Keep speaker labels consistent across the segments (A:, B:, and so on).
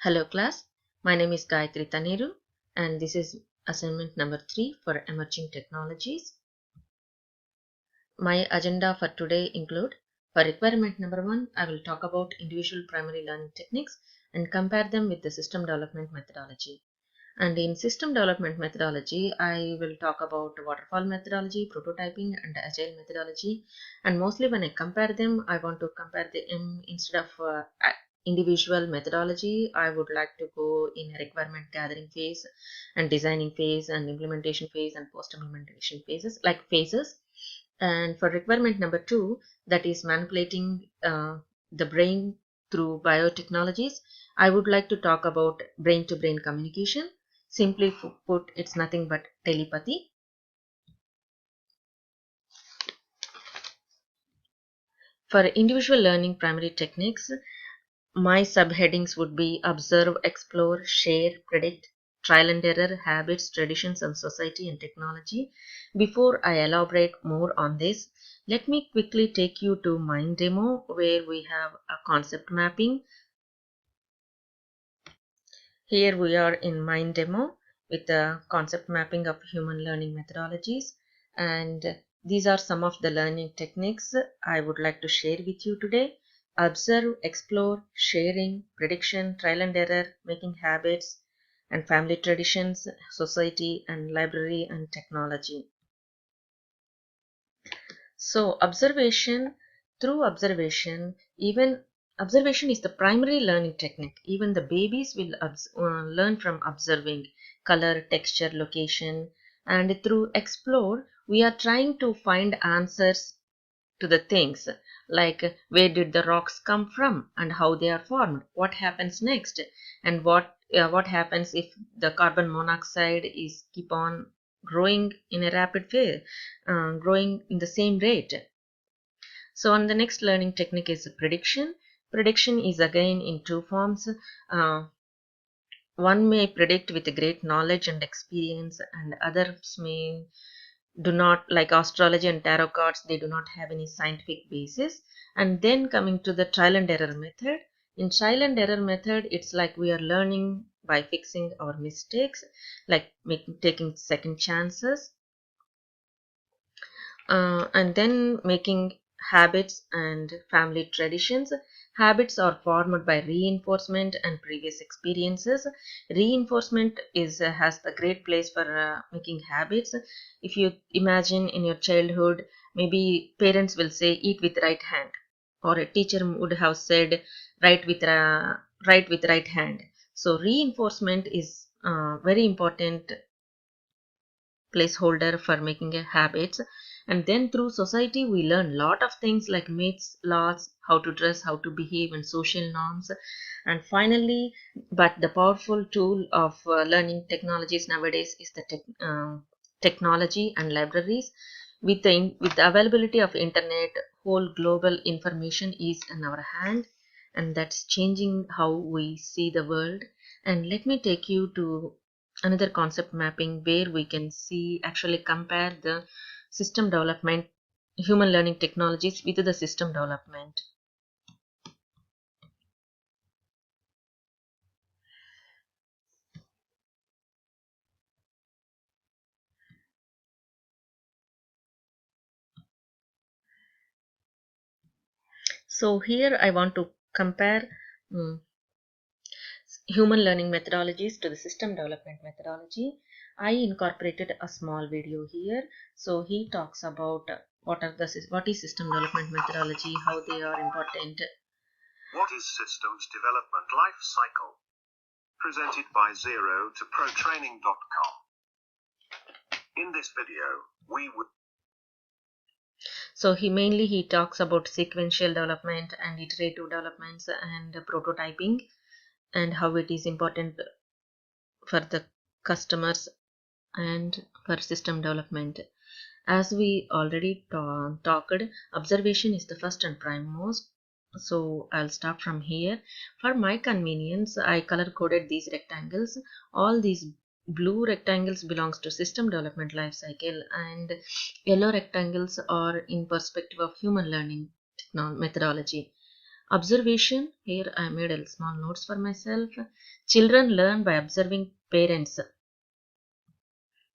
A: Hello class, my name is Gayatri Taniru and this is assignment number 3 for emerging technologies. My agenda for today include for requirement number 1, I will talk about individual primary learning techniques and compare them with the system development methodology. And in system development methodology, I will talk about waterfall methodology, prototyping and agile methodology. And mostly when I compare them, I want to compare them instead of individual methodology. I would like to go in a requirement gathering phase and designing phase and implementation phase and post implementation phases, like phases. And for requirement number 2, that is manipulating the brain through biotechnologies, I would like to talk about brain to brain communication. Simply put, it's nothing but telepathy. For individual learning primary techniques, my subheadings would be observe, explore, share, predict, trial and error, habits, traditions, and society and technology. Before I elaborate more on this, let me quickly take you to Mind Demo, where we have a concept mapping. Here we are in Mind Demo with the concept mapping of human learning methodologies, and these are some of the learning techniques I would like to share with you today. Observe, explore, sharing, prediction, trial and error, making habits, and family traditions, society and library and technology. So through observation, even observation is the primary learning technique. Even the babies will learn from observing color, texture, location, and through explore, we are trying to find answers to the things like where did the rocks come from and how they are formed, what happens next, and what happens if the carbon monoxide is keep on growing in a rapid way, growing in the same rate. So on the next learning technique is prediction. Prediction is again in two forms. One may predict with great knowledge and experience, and others may do not, like astrology and tarot cards, they do not have any scientific basis. And then coming to the trial and error method. In trial and error method, it's like we are learning by fixing our mistakes, like taking second chances, and then making habits and family traditions. Habits are formed by reinforcement and previous experiences. Reinforcement is has the great place for making habits. If you imagine in your childhood, maybe parents will say eat with right hand, or a teacher would have said write with right hand. So reinforcement is very important placeholder for making a habits. And then through society we learn lot of things like myths, laws, how to dress, how to behave, and social norms. And finally, but the powerful tool of learning technologies nowadays is the technology and libraries. With the availability of internet, whole global information is in our hand, and that's changing how we see the world. And let me take you to another concept mapping where we can see actually compare the system development human learning technologies with the system development. So here I want to compare mm, human learning methodologies to the system development methodology. I incorporated a small video here. So he talks about what is system development methodology, how they are important.
B: What is systems development life cycle? Presented by Zero to ProTraining.com. In this video, we would
A: So he talks about sequential development and iterative developments and prototyping, and how it is important for the customers and for system development. As we already talked, observation is the first and primemost. So I'll start from here. For my convenience, I color coded these rectangles. All these blue rectangles belongs to system development life cycle, and yellow rectangles are in perspective of human learning methodology. Observation, here I made a small notes for myself. Children learn by observing parents.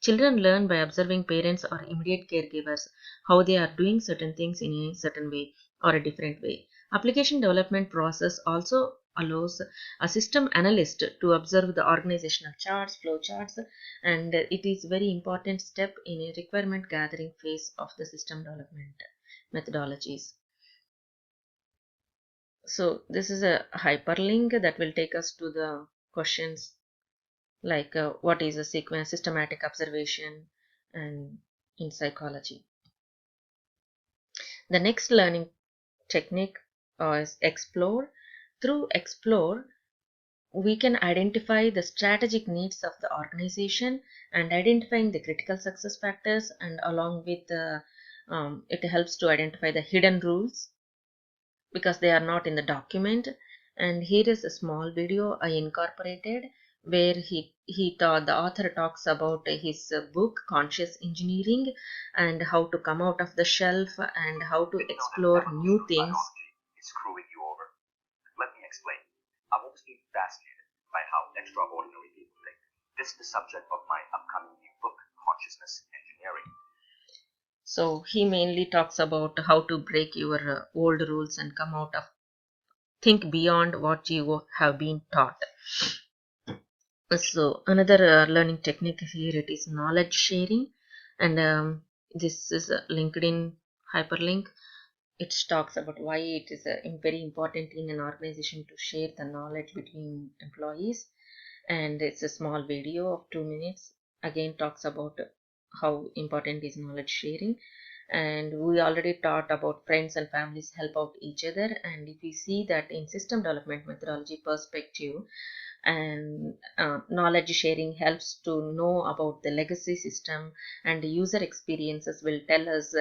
A: Children learn by observing parents or immediate caregivers how they are doing certain things in a certain way or a different way. Application development process also allows a system analyst to observe the organizational charts, flow charts, and it is very important step in a requirement gathering phase of the system development methodologies. So this is a hyperlink that will take us to the questions like what is a sequence systematic observation and in psychology. The next learning technique is explore. Through explore, we can identify the strategic needs of the organization and identifying the critical success factors, and along with it helps to identify the hidden rules because they are not in the document. And here is a small video I incorporated where the author talks about his book Conscious Engineering and how to come out of the shelf and how to explore new things.
C: Is screwing you over. Let me explain. I've always been fascinated by how extraordinary people think. This is the subject of my upcoming new book, Consciousness Engineering.
A: So he mainly talks about how to break your old rules and come out of, think beyond what you have been taught. So another learning technique here, it is knowledge sharing, and this is a LinkedIn hyperlink. It talks about why it is very important in an organization to share the knowledge between employees, and it's a small video of 2 minutes. Again talks about how important is knowledge sharing, and we already taught about friends and families help out each other. And if we see that in system development methodology perspective, and knowledge sharing helps to know about the legacy system, and the user experiences will tell us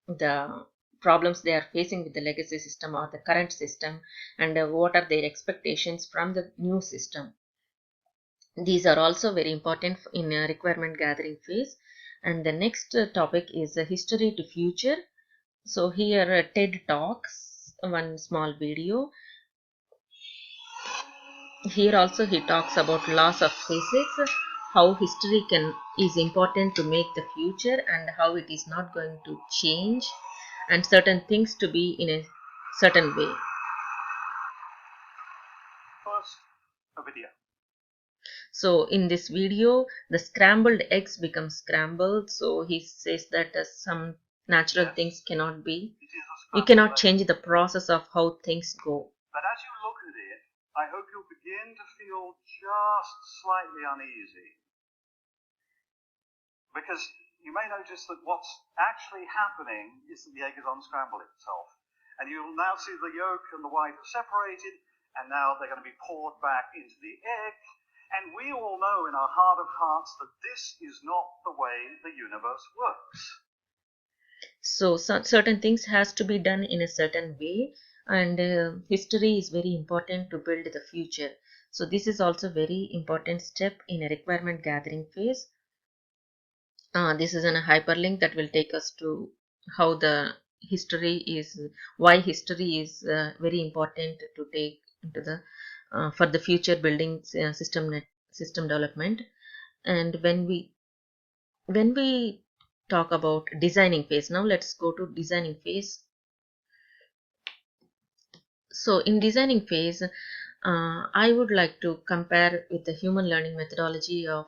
A: the problems they are facing with the legacy system or the current system, and what are their expectations from the new system. These are also very important in a requirement gathering phase. And the next topic is history to future. So here TED Talks, one small video. Here also he talks about laws of physics, how history is important to make the future and how it is not going to change, and certain things to be in a certain way.
C: First, a video.
A: So in this video, the scrambled eggs become scrambled. So he says that some natural things cannot be, you cannot change the process of how things go.
C: But as you look at it, I hope you'll begin to feel just slightly uneasy. Because you may notice that what's actually happening is that the egg is unscrambled itself. And you'll now see the yolk and the white are separated, and now they're going to be poured back into the egg. And we all know in our heart of hearts that this is not the way the universe works.
A: So certain things has to be done in a certain way, and history is very important to build the future. So this is also very important step in a requirement gathering phase. This is a hyperlink that will take us to how the history is, why history is very important to take into the for the future building system development. And when we talk about designing phase, now let's go to designing phase. So in designing phase, I would like to compare with the human learning methodology of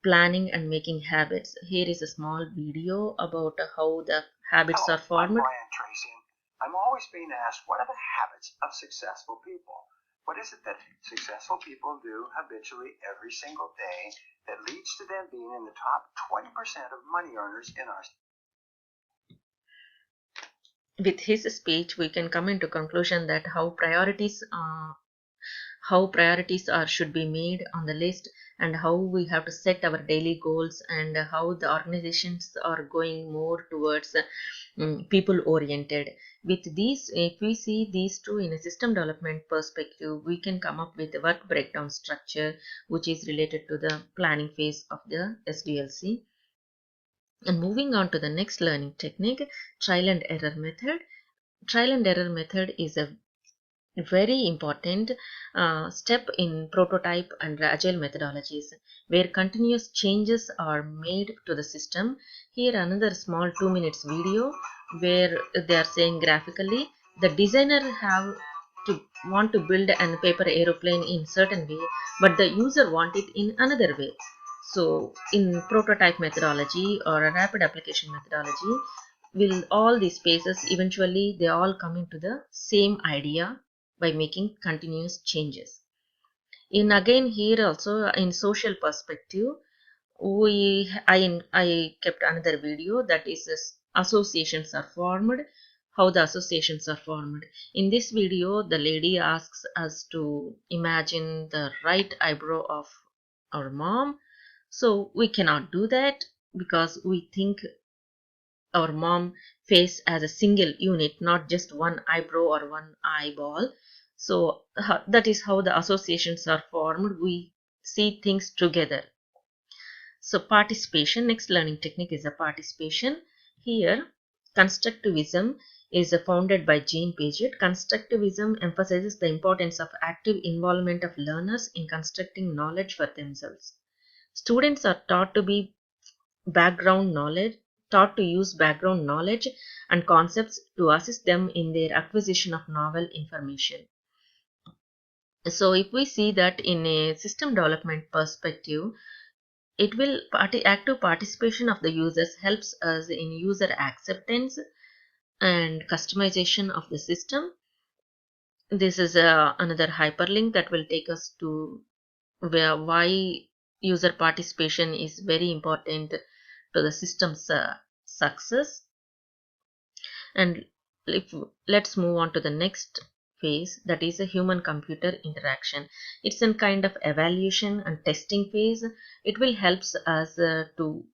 A: planning and making habits. Here is a small video about how the habits
C: Hello,
A: are formed.
C: I'm Brian Tracy. I'm always being asked, what are the habits of successful people? What is it that successful people do habitually every single day that leads to them being in the top 20% of money earners in our
A: With his speech, we can come into conclusion that how priorities are should be made on the list, and how we have to set our daily goals, and how the organizations are going more towards people oriented. With these, if we see these two in a system development perspective, we can come up with a work breakdown structure which is related to the planning phase of the SDLC. And moving on to the next learning technique, trial and error method. Trial and error method is a very important step in prototype and agile methodologies, where continuous changes are made to the system. Here another small 2 minutes video where they are saying graphically the designer have to want to build an paper aeroplane in certain way, but the user want it in another way. So in prototype methodology or a rapid application methodology, will all these phases eventually they all come into the same idea by making continuous changes. In again here also in social perspective, I kept another video that is associations are formed, how the associations are formed. In this video the lady asks us to imagine the right eyebrow of our mom. So we cannot do that because we think our mom face as a single unit, not just one eyebrow or one eyeball. So that is how the associations are formed. We see things together. So participation, next learning technique is a participation. Here constructivism is founded by Jean Piaget. Constructivism emphasizes the importance of active involvement of learners in constructing knowledge for themselves. Students are taught to use background knowledge and concepts to assist them in their acquisition of novel information. So if we see that in a system development perspective, it will active participation of the users helps us in user acceptance and customization of the system. This is another hyperlink that will take us to why user participation is very important to the system's success. And if let's move on to the next phase, that is a human computer interaction. It's a kind of evaluation and testing phase. It will helps us to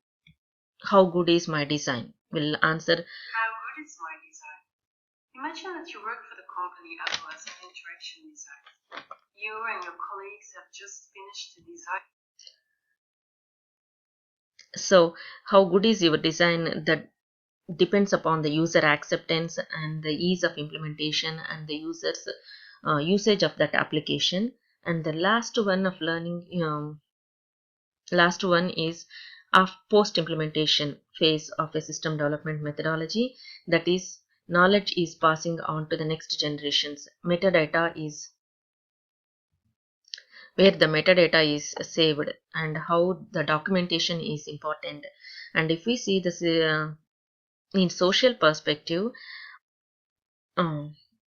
A: how good is my design, will answer
D: how good is my design. Imagine that you work for the company Apple as an interaction designer. You and your colleagues have just finished the design.
A: So how good is your design, that depends upon the user acceptance and the ease of implementation and the user's usage of that application. And the last one of learning last one is a post implementation phase of a system development methodology, that is knowledge is passing on to the next generations. Metadata is where the metadata is saved and how the documentation is important. And if we see this in social perspective,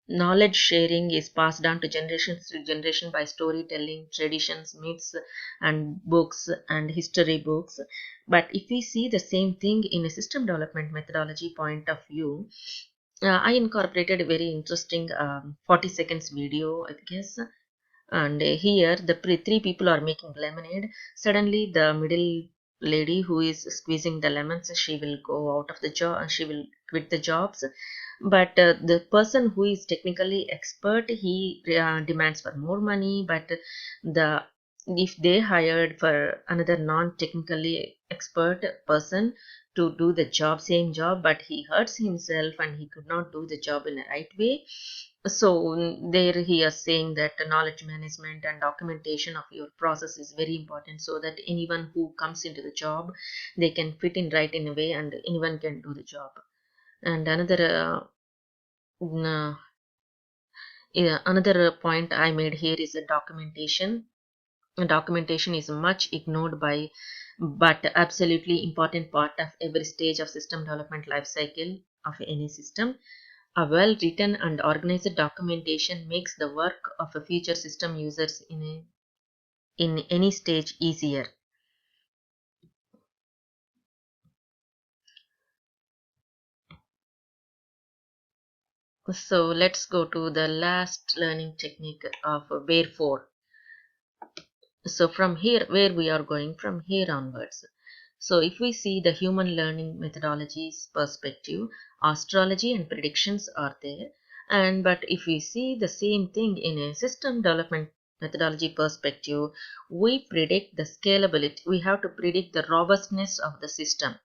A: knowledge sharing is passed down to generation by storytelling, traditions, myths, and books and history books. But if we see the same thing in a system development methodology point of view, I incorporated a very interesting 40 seconds video, I guess. And here the three people are making lemonade. Suddenly the middle lady who is squeezing the lemons, she will go out of the job, she will quit the jobs. But the person who is technically expert, he demands for more money. But the if they hired for another non-technically expert person to do the job, same job, but he hurts himself and he could not do the job in the right way. So there he is saying that the knowledge management and documentation of your process is very important, so that anyone who comes into the job, they can fit in right in a way and anyone can do the job. And another point I made here is a documentation. Documentation is much ignored by, but absolutely important part of every stage of system development life cycle of any system. A well written and organized documentation makes the work of a future system users in any stage easier. So let's go to the last learning technique of Wherefore. So from here, where we are going from here onwards. So if we see the human learning methodologies perspective, astrology and predictions are there. And but if we see the same thing in a system development methodology perspective, we predict the scalability. We have to predict the robustness of the system.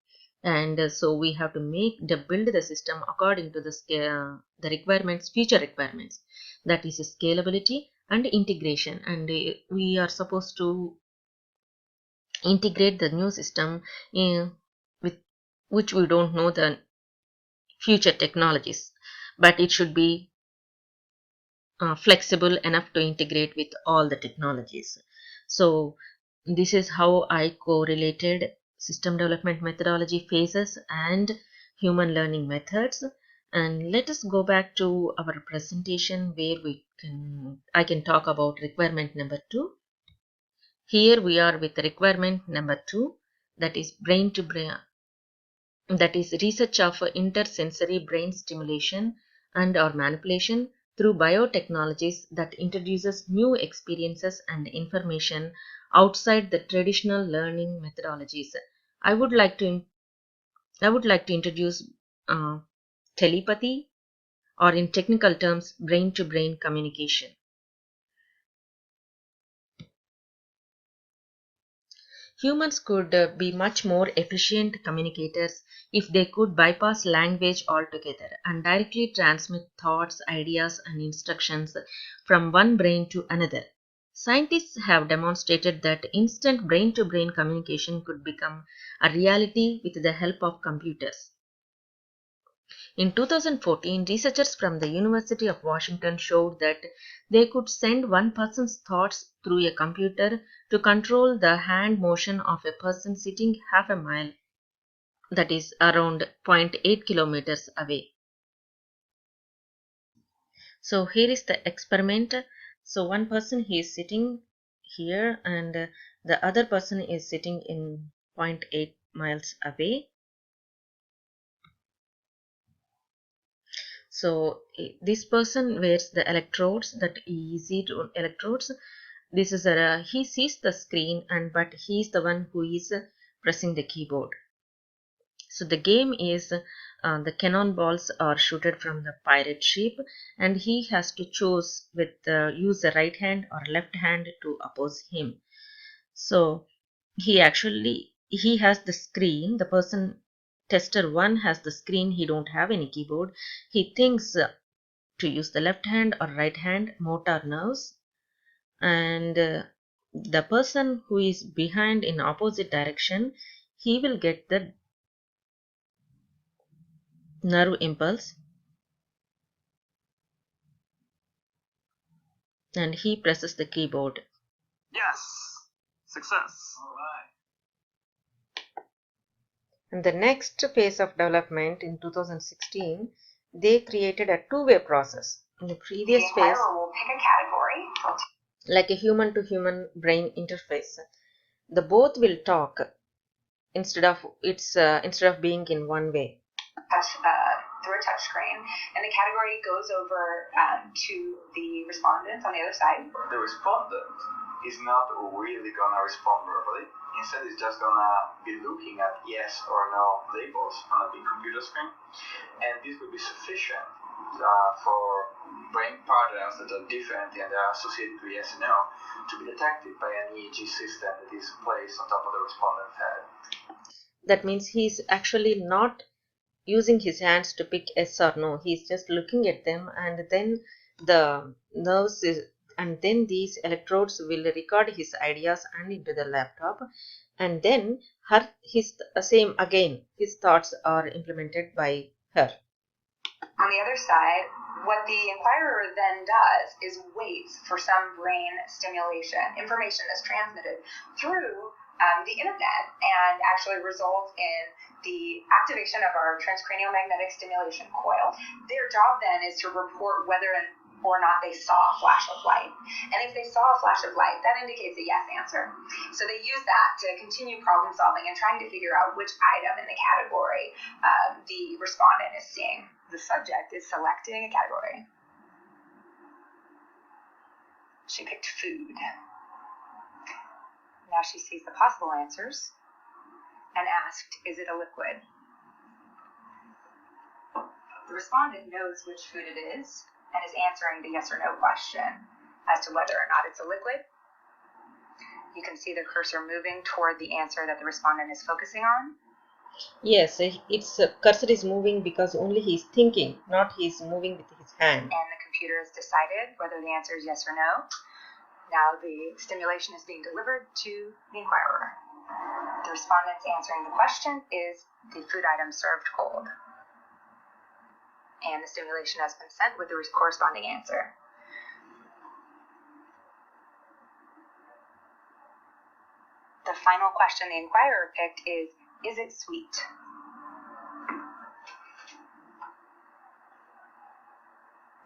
A: and so we have to build the system according to the requirements, future requirements, that is scalability and integration. And we are supposed to integrate the new system with which we don't know the future technologies, but it should be flexible enough to integrate with all the technologies. So this is how I correlated system development methodology phases and human learning methods. And let us go back to our presentation where I can talk about requirement number 2. Here we are with requirement number 2, that is brain to brain, that is research of intersensory brain stimulation and or manipulation through biotechnologies that introduces new experiences and information outside the traditional learning methodologies. I would like to introduce telepathy, or in technical terms, brain to brain communication. Humans could be much more efficient communicators if they could bypass language altogether and directly transmit thoughts, ideas, and instructions from one brain to another. Scientists have demonstrated that instant brain to brain communication could become a reality with the help of computers. In 2014, researchers from the University of Washington showed that they could send one person's thoughts through a computer to control the hand motion of a person sitting half a mile, that is around 0.8 kilometers away. So here is the experiment. So one person, he is sitting here and the other person is sitting in 0.8 miles away. So this person wears the electrodes, that EEG electrodes. This is he sees the screen, but he is the one who is pressing the keyboard. So the game is the cannonballs are shooted from the pirate ship, and he has to choose use the right hand or left hand to oppose him. So he has the screen. The person, tester 1, has the screen. He don't have any keyboard. He thinks to use the left hand or right hand motor nerves, and the person who is behind in opposite direction, he will get the nerve impulse and he presses the keyboard.
C: Yes! Success!
A: And the next phase of development in 2016, they created a two-way process. In the previous phase,
E: will pick a category,
A: like a human to human brain interface, the both will talk instead of being in one way.
E: Through a touch screen, and the category goes over to the respondent on the other side.
F: The respondent is not really gonna respond verbally. Instead, it's just gonna be looking at yes or no labels on a big computer screen, and this will be sufficient for brain patterns that are different and are associated with yes and no to be detected by an EEG system that is placed on top of the respondent's head.
A: That means he's actually not using his hands to pick yes or no. He's just looking at them, and then the nerves and then these electrodes will record his ideas and into the laptop, and then his thoughts are implemented by her.
E: On the other side, what the inquirer then does is waits for some brain stimulation, information that's transmitted through the internet, and actually results in the activation of our transcranial magnetic stimulation coil. Their job then is to report whether or not they saw a flash of light. And if they saw a flash of light, that indicates a yes answer. So they use that to continue problem solving and trying to figure out which item in the category the respondent is seeing. The subject is selecting a category. She picked food. Now she sees the possible answers and asked, is it a liquid? The respondent knows which food it is and is answering the yes or no question as to whether or not it's a liquid. You can see the cursor moving toward the answer that the respondent is focusing on.
A: Yes, its cursor is moving because only he is thinking, not he is moving with his hand.
E: And the computer has decided whether the answer is yes or no. Now the stimulation is being delivered to the inquirer. The respondent's answering the question is the food item served cold. And the stimulation has been sent with the corresponding answer. The final question the inquirer picked is it sweet?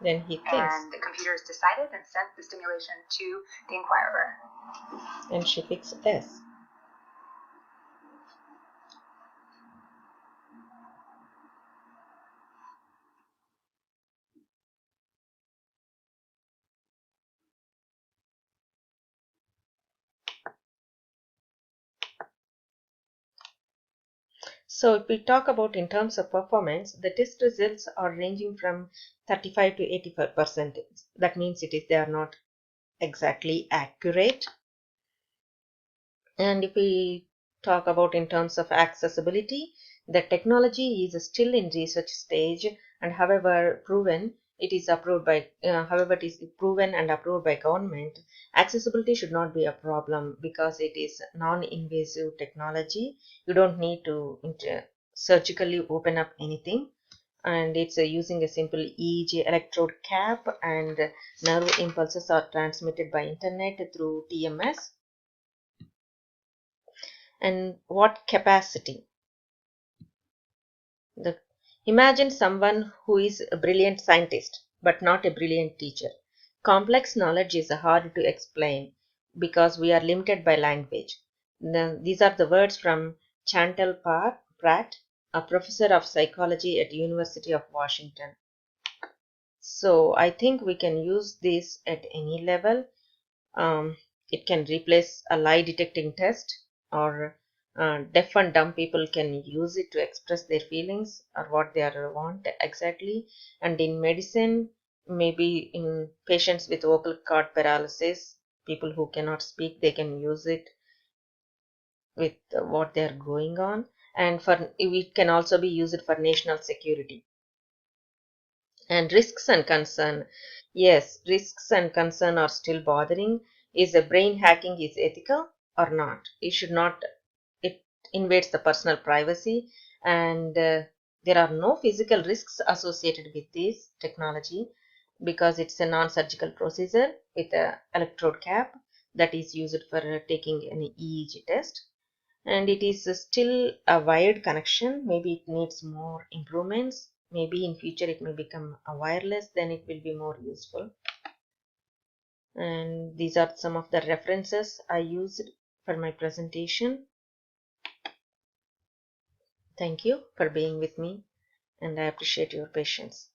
A: Then he thinks.
E: And the computer has decided and sent the stimulation to the inquirer.
A: And she picks S. So if we talk about in terms of performance, the test results are ranging from 35 to 85%. That means they are not exactly accurate. And if we talk about in terms of accessibility, the technology is still in research stage, and however it is proven and approved by government, accessibility should not be a problem because it is non-invasive technology. You don't need to surgically open up anything, and it's using a simple EEG electrode cap, and nerve impulses are transmitted by internet through TMS. And what capacity? Imagine someone who is a brilliant scientist but not a brilliant teacher. Complex knowledge is hard to explain because we are limited by language. These are the words from Chantal Pratt, a professor of psychology at University of Washington. So I think we can use this at any level. It can replace a lie detecting test, or deaf and dumb people can use it to express their feelings or what they are want exactly. And in medicine, maybe in patients with vocal cord paralysis, people who cannot speak, they can use it with what they are going on. And for it can also be used for national security. And risks and concern. Yes, risks and concern are still bothering. Is a brain hacking is ethical or not? It should not. It invades the personal privacy, and there are no physical risks associated with this technology because it's a non-surgical procedure with a electrode cap that is used for taking an EEG test. And it is still a wired connection. Maybe it needs more improvements. Maybe in future it may become a wireless, then it will be more useful. And these are some of the references I used for my presentation. Thank you for being with me, and I appreciate your patience.